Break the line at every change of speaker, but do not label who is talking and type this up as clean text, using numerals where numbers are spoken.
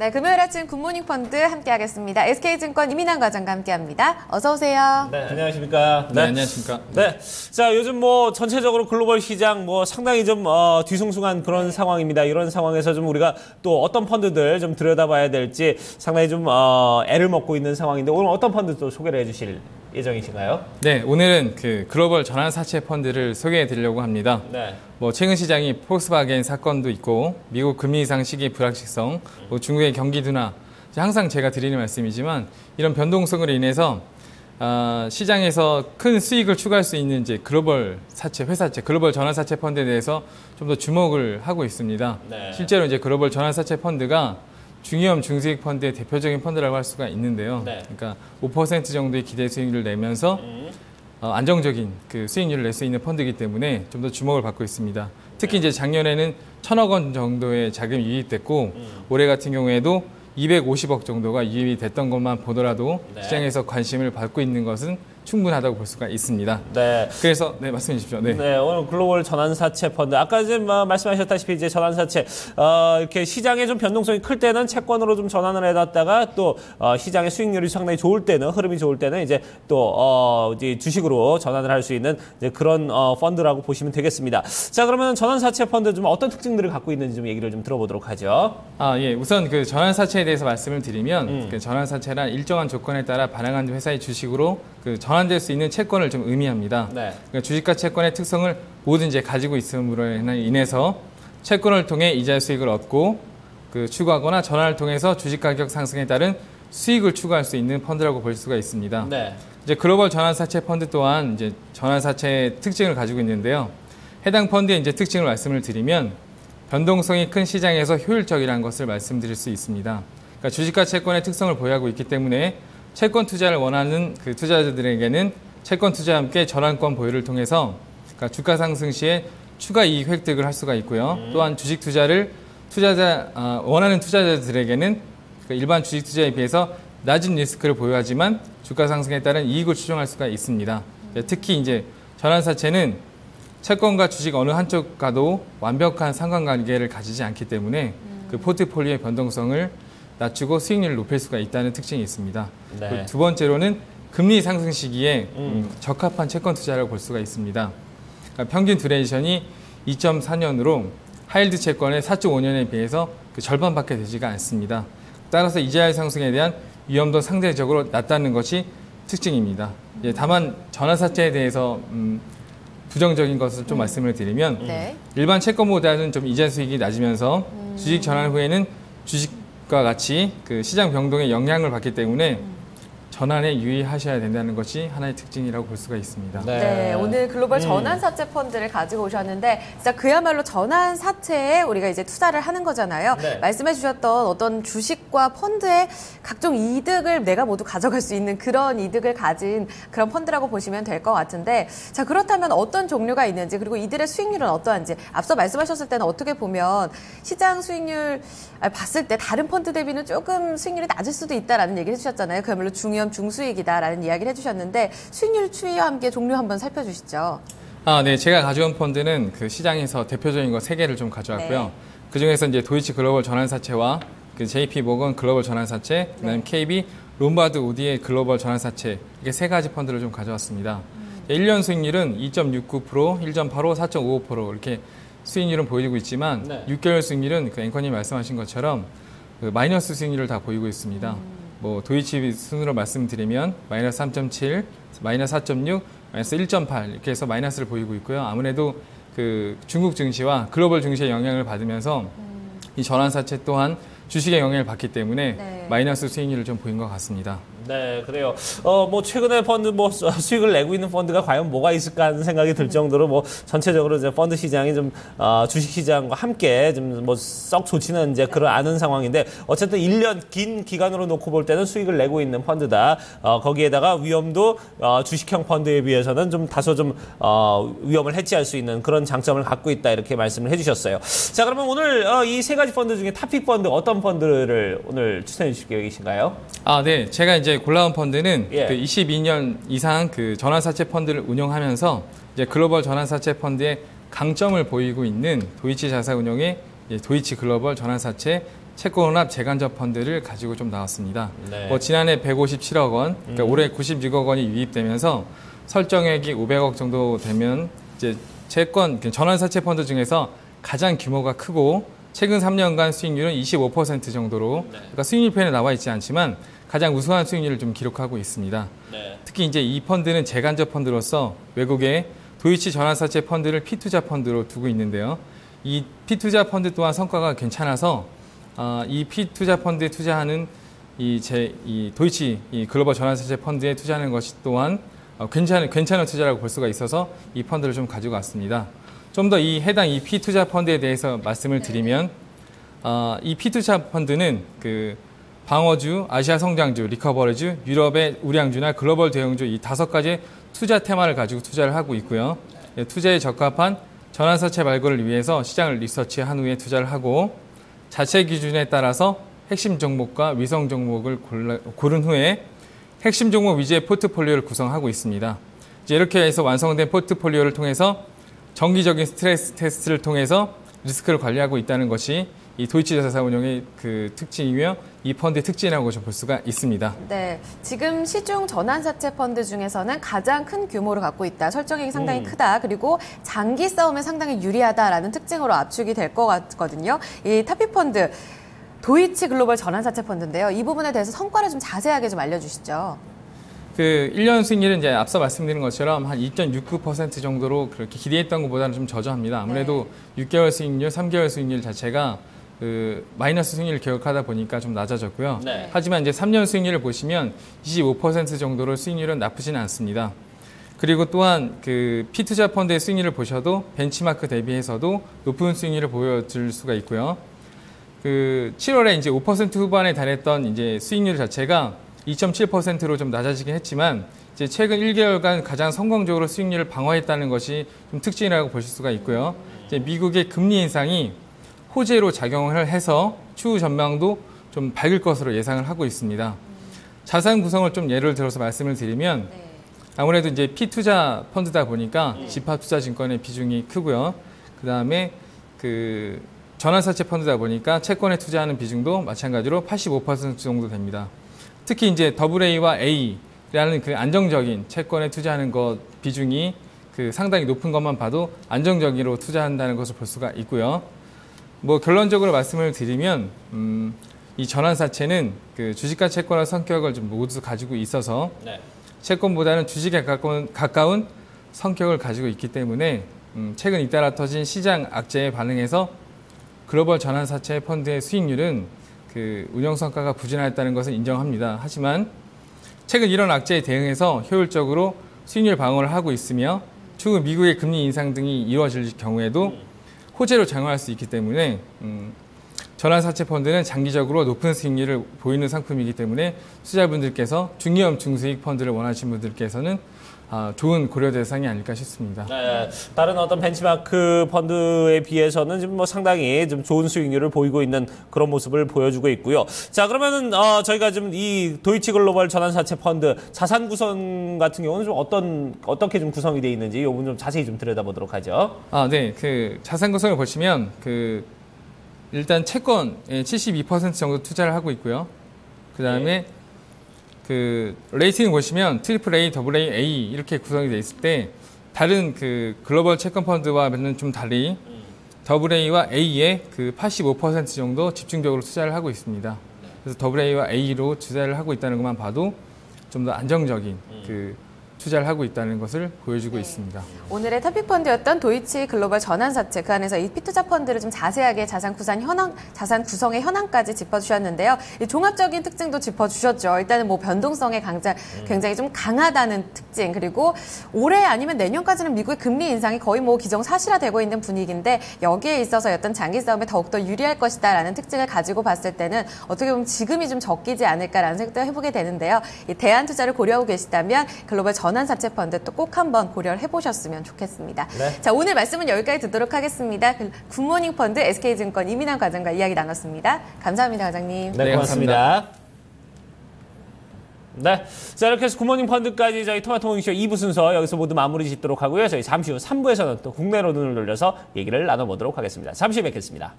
네, 금요일 아침 굿모닝 펀드 함께하겠습니다. SK증권 이민환 과장과 함께합니다. 어서 오세요.
네, 안녕하십니까.
네, 안녕하십니까.
네, 자 요즘 뭐 전체적으로 글로벌 시장 뭐 상당히 좀 뒤숭숭한 그런 상황입니다. 이런 상황에서 좀 우리가 또 어떤 펀드들 좀 들여다봐야 될지 상당히 좀 애를 먹고 있는 상황인데 오늘 어떤 펀드 또 소개를 해주실 예정이신가요?
네, 오늘은 그 글로벌 전환사채 펀드를 소개해 드리려고 합니다.
네.
뭐 최근 시장이 폭스바겐 사건도 있고 미국 금리 인상 시기 불확실성, 뭐 중국의 경기 둔화, 항상 제가 드리는 말씀이지만 이런 변동성으로 인해서 시장에서 큰 수익을 추구할 수 있는 이제 글로벌 사채, 회사채, 글로벌 전환사채 펀드에 대해서 좀 더 주목을 하고 있습니다.
네.
실제로 이제 글로벌 전환사채 펀드가 중위험 중수익 펀드의 대표적인 펀드라고 할 수가 있는데요.
네.
그러니까 5% 정도의 기대 수익률을 내면서 안정적인 그 수익률을 낼 수 있는 펀드이기 때문에 좀 더 주목을 받고 있습니다. 특히 이제 작년에는 1,000억 원 정도의 자금이 유입됐고 올해 같은 경우에도 250억 정도가 유입이 됐던 것만 보더라도
네.
시장에서 관심을 받고 있는 것은 충분하다고 볼 수가 있습니다.
네.
그래서 말씀해 주십시오. 네.
네, 오늘 글로벌 전환사채 펀드. 아까 이제 말씀하셨다시피 이제 전환사채 이렇게 시장의 좀 변동성이 클 때는 채권으로 좀 전환을 해놨다가 또 시장의 수익률이 상당히 좋을 때는 흐름이 좋을 때는 이제 또 이제 주식으로 전환을 할 수 있는 이제 그런 펀드라고 보시면 되겠습니다. 자, 그러면 전환사채 펀드 좀 어떤 특징들을 갖고 있는지 좀 얘기를 좀 들어보도록 하죠.
예. 우선 그 전환사채에 대해서 말씀을 드리면 그 전환사채란 일정한 조건에 따라 발행한 회사의 주식으로 그 전환될 수 있는 채권을 좀 의미합니다.
네.
그러니까 주식과 채권의 특성을 모두 이제 가지고 있음으로 인해서 채권을 통해 이자 수익을 얻고 그 추구하거나 전환을 통해서 주식 가격 상승에 따른 수익을 추구할 수 있는 펀드라고 볼 수가 있습니다.
네.
이제 글로벌 전환사채 펀드 또한 이제 전환사채의 특징을 가지고 있는데요. 해당 펀드의 이제 특징을 말씀을 드리면 변동성이 큰 시장에서 효율적이라는 것을 말씀드릴 수 있습니다. 그러니까 주식과 채권의 특성을 보유하고 있기 때문에 채권 투자를 원하는 그 투자자들에게는 채권 투자와 함께 전환권 보유를 통해서 그러니까 주가 상승 시에 추가 이익 획득을 할 수가 있고요. 또한 주식 투자를 원하는 투자자들에게는 그 일반 주식 투자에 비해서 낮은 리스크를 보유하지만 주가 상승에 따른 이익을 추정할 수가 있습니다. 특히 이제 전환사채는 채권과 주식 어느 한쪽과도 완벽한 상관관계를 가지지 않기 때문에 그 포트폴리오의 변동성을 낮추고 수익률을 높일 수가 있다는 특징이 있습니다.
네.
두 번째로는 금리 상승 시기에 적합한 채권 투자라고 볼 수가 있습니다. 그러니까 평균 두레이션이 2.4년으로 하이힐드 채권의 4.5년에 비해서 그 절반밖에 되지가 않습니다. 따라서 이자율 상승에 대한 위험도 상대적으로 낮다는 것이 특징입니다. 다만 전환사채에 대해서 부정적인 것을 좀 말씀을 드리면
네.
일반 채권보다는 좀 이자 수익이 낮으면서 주식 전환 후에는 주식과 같이 그 시장 변동에 영향을 받기 때문에 전환에 유의하셔야 된다는 것이 하나의 특징이라고 볼 수가 있습니다.
네, 오늘 글로벌 전환사채 펀드를 가지고 오셨는데 진짜 그야말로 전환사채에 우리가 이제 투자를 하는 거잖아요.
네.
말씀해 주셨던 어떤 주식과 펀드의 각종 이득을 내가 모두 가져갈 수 있는 그런 이득을 가진 그런 펀드라고 보시면 될 것 같은데 자, 그렇다면 어떤 종류가 있는지 그리고 이들의 수익률은 어떠한지 앞서 말씀하셨을 때는 어떻게 보면 시장 수익률 봤을 때 다른 펀드 대비는 조금 수익률이 낮을 수도 있다라는 얘기를 해주셨잖아요. 그야말로 중위험 중수익이다라는 이야기를 해주셨는데 수익률 추이와 함께 종류 한번 살펴주시죠.
네. 제가 가져온 펀드는 그 시장에서 대표적인 거 3개를 좀 가져왔고요.
네.
그중에서 이제 도이치 글로벌 전환사채와 그 JP 모건 글로벌 전환사채, 그다음에
네.
KB 롬바드 우디의 글로벌 전환사채 이렇게 3가지 펀드를 좀 가져왔습니다. 1년 수익률은 2.69%, 1.85, 4.55% 이렇게 수익률은 보이고 있지만
네.
6개월 수익률은 그 앵커님 말씀하신 것처럼 그 마이너스 수익률을 다 보이고 있습니다. 뭐 도이치 순으로 말씀드리면 마이너스 3.7, 마이너스 4.6, 마이너스 1.8 이렇게 해서 마이너스를 보이고 있고요. 아무래도 그 중국 증시와 글로벌 증시의 영향을 받으면서 이 전환사채 또한 주식의 영향을 받기 때문에
네.
마이너스 수익률을 좀 보인 것 같습니다.
네, 그래요. 뭐 최근에 펀드 뭐 수익을 내고 있는 펀드가 과연 뭐가 있을까 하는 생각이 들 정도로 뭐 전체적으로 이제 펀드 시장이 좀 주식 시장과 함께 좀 뭐 썩 좋지는 이제 그런 않은 상황인데 어쨌든 1년 긴 기간으로 놓고 볼 때는 수익을 내고 있는 펀드다. 거기에다가 위험도 주식형 펀드에 비해서는 좀 다소 좀 위험을 해치할 수 있는 그런 장점을 갖고 있다 이렇게 말씀을 해주셨어요. 자, 그러면 오늘 이 3가지 펀드 중에 탑픽 펀드 어떤 펀드를 오늘 추천해 주실 계획이신가요?
네. 제가 이제 골라온 펀드는
예.
그 22년 이상 그 전환사채 펀드를 운영하면서 이제 글로벌 전환사채 펀드의 강점을 보이고 있는 도이치 자산운용의 도이치 글로벌 전환사채 채권혼합 재간접 펀드를 가지고 좀 나왔습니다.
네.
뭐 지난해 157억 원, 그러니까 올해 96억 원이 유입되면서 설정액이 500억 정도 되면 이제 채권 전환사채 펀드 중에서 가장 규모가 크고 최근 3년간 수익률은 25% 정도로 그러니까 수익률편에 나와 있지 않지만 가장 우수한 수익률을 좀 기록하고 있습니다.
네.
특히 이제 이 펀드는 재간접 펀드로서 외국의 도이치 전환사채 펀드를 피투자 펀드로 두고 있는데요. 이 피투자 펀드 또한 성과가 괜찮아서 이 피투자 펀드에 투자하는 이 도이치 이 글로벌 전환사채 펀드에 투자하는 것이 또한 괜찮은 투자라고 볼 수가 있어서 이 펀드를 좀 가지고 왔습니다. 좀 더 이 해당 이 피투자 펀드에 대해서 말씀을 드리면 이 피투자 펀드는 그 방어주, 아시아 성장주, 리커버리주, 유럽의 우량주나 글로벌 대형주 이 5가지 투자 테마를 가지고 투자를 하고 있고요. 투자에 적합한 전환사채 발굴을 위해서 시장을 리서치한 후에 투자를 하고 자체 기준에 따라서 핵심 종목과 위성 종목을 고른 후에 핵심 종목 위주의 포트폴리오를 구성하고 있습니다. 이제 이렇게 해서 완성된 포트폴리오를 통해서 정기적인 스트레스 테스트를 통해서 리스크를 관리하고 있다는 것이 이 도이치 자산운용의 그 특징이며 이 펀드의 특징이라고 좀 볼 수가 있습니다.
네, 지금 시중 전환사채 펀드 중에서는 가장 큰 규모를 갖고 있다. 설정액이 상당히 크다. 그리고 장기 싸움에 상당히 유리하다라는 특징으로 압축이 될 것 같거든요. 이 타피펀드 도이치 글로벌 전환사채 펀드인데요. 이 부분에 대해서 성과를 좀 자세하게 좀 알려주시죠.
그 1년 수익률은 이제 앞서 말씀드린 것처럼 한 2.69% 정도로 그렇게 기대했던 것보다는 좀 저조합니다. 아무래도 6개월 수익률, 3개월 수익률 자체가 그 마이너스 수익률을 기록하다 보니까 좀 낮아졌고요.
네.
하지만 이제 3년 수익률을 보시면 25% 정도로 수익률은 나쁘지는 않습니다. 그리고 또한 그 피투자 펀드의 수익률을 보셔도 벤치마크 대비해서도 높은 수익률을 보여줄 수가 있고요. 그 7월에 이제 5% 후반에 달했던 이제 수익률 자체가 2.7%로 좀 낮아지긴 했지만 이제 최근 1개월간 가장 성공적으로 수익률을 방어했다는 것이 좀 특징이라고 보실 수가 있고요. 이제 미국의 금리 인상이 호재로 작용을 해서 추후 전망도 좀 밝을 것으로 예상을 하고 있습니다. 자산 구성을 좀 예를 들어서 말씀을 드리면 아무래도 이제 피투자 펀드다 보니까 집합투자증권의 비중이 크고요. 그 다음에 그 전환사채 펀드다 보니까 채권에 투자하는 비중도 마찬가지로 85% 정도 됩니다. 특히 이제 AA/A와 A라는 그 안정적인 채권에 투자하는 것 비중이 그 상당히 높은 것만 봐도 안정적으로 투자한다는 것을 볼 수가 있고요. 뭐 결론적으로 말씀을 드리면 이 전환사채는 그 주식과 채권의 성격을 좀 모두 가지고 있어서 채권보다는 주식에 가까운 성격을 가지고 있기 때문에 최근 잇따라 터진 시장 악재에 반응해서 글로벌 전환사채 펀드의 수익률은 그 운영 성과가 부진하였다는 것을 인정합니다. 하지만 최근 이런 악재에 대응해서 효율적으로 수익률 방어를 하고 있으며 추후 미국의 금리 인상 등이 이루어질 경우에도 호재로 작용할 수 있기 때문에 전환사채 펀드는 장기적으로 높은 수익률을 보이는 상품이기 때문에 투자자분들께서 중위험 중수익 펀드를 원하시는 분들께서는 좋은 고려 대상이 아닐까 싶습니다.
네, 다른 어떤 벤치마크 펀드에 비해서는 지금 뭐 상당히 좀 좋은 수익률을 보이고 있는 그런 모습을 보여주고 있고요. 자, 그러면은 저희가 지금 이 도이치 글로벌 전환사채 펀드 자산 구성 같은 경우는 좀 어떻게 좀 구성이 되어 있는지 이 부분 좀 자세히 좀 들여다보도록 하죠.
네, 그 자산 구성을 보시면 그 일단 채권에 72% 정도 투자를 하고 있고요. 그 다음에 그 레이팅 보시면 AAA, AA 이렇게 구성이 되어 있을 때 다른 그 글로벌 채권 펀드와는 좀 달리 AA와 A에 그 85% 정도 집중적으로 투자를 하고 있습니다. 그래서 AA와 A로 투자를 하고 있다는 것만 봐도 좀 더 안정적인 그 투자를 하고 있다는 것을 보여주고 있습니다.
오늘의 토픽 펀드였던 도이치 글로벌 전환사채, 그 안에서 이 피투자 펀드를 좀 자세하게 자산 구성의 현황까지 짚어주셨는데요. 이 종합적인 특징도 짚어주셨죠. 일단은 뭐 변동성의 굉장히 좀 강하다는 특징, 그리고 올해 아니면 내년까지는 미국의 금리 인상이 거의 뭐 기정사실화되고 있는 분위기인데 여기에 있어서 어떤 장기 싸움에 더욱더 유리할 것이다라는 특징을 가지고 봤을 때는 어떻게 보면 지금이 좀 적기지 않을까라는 생각도 해보게 되는데요. 이 대안 투자를 고려하고 계시다면 글로벌 전환사채 펀드 또 꼭 한번 고려를 해보셨으면 좋겠습니다. 네. 자, 오늘 말씀은 여기까지 듣도록 하겠습니다. 굿모닝 펀드 SK증권 이민환 과장과 이야기 나눴습니다. 감사합니다, 과장님.
네, 고맙습니다. 네, 자, 이렇게 해서 굿모닝 펀드까지 저희 토마토모닝쇼 2부 순서 여기서 모두 마무리 짓도록 하고요. 저희 잠시 후 3부에서는 또 국내로 눈을 돌려서 얘기를 나눠보도록 하겠습니다. 잠시 후에 뵙겠습니다.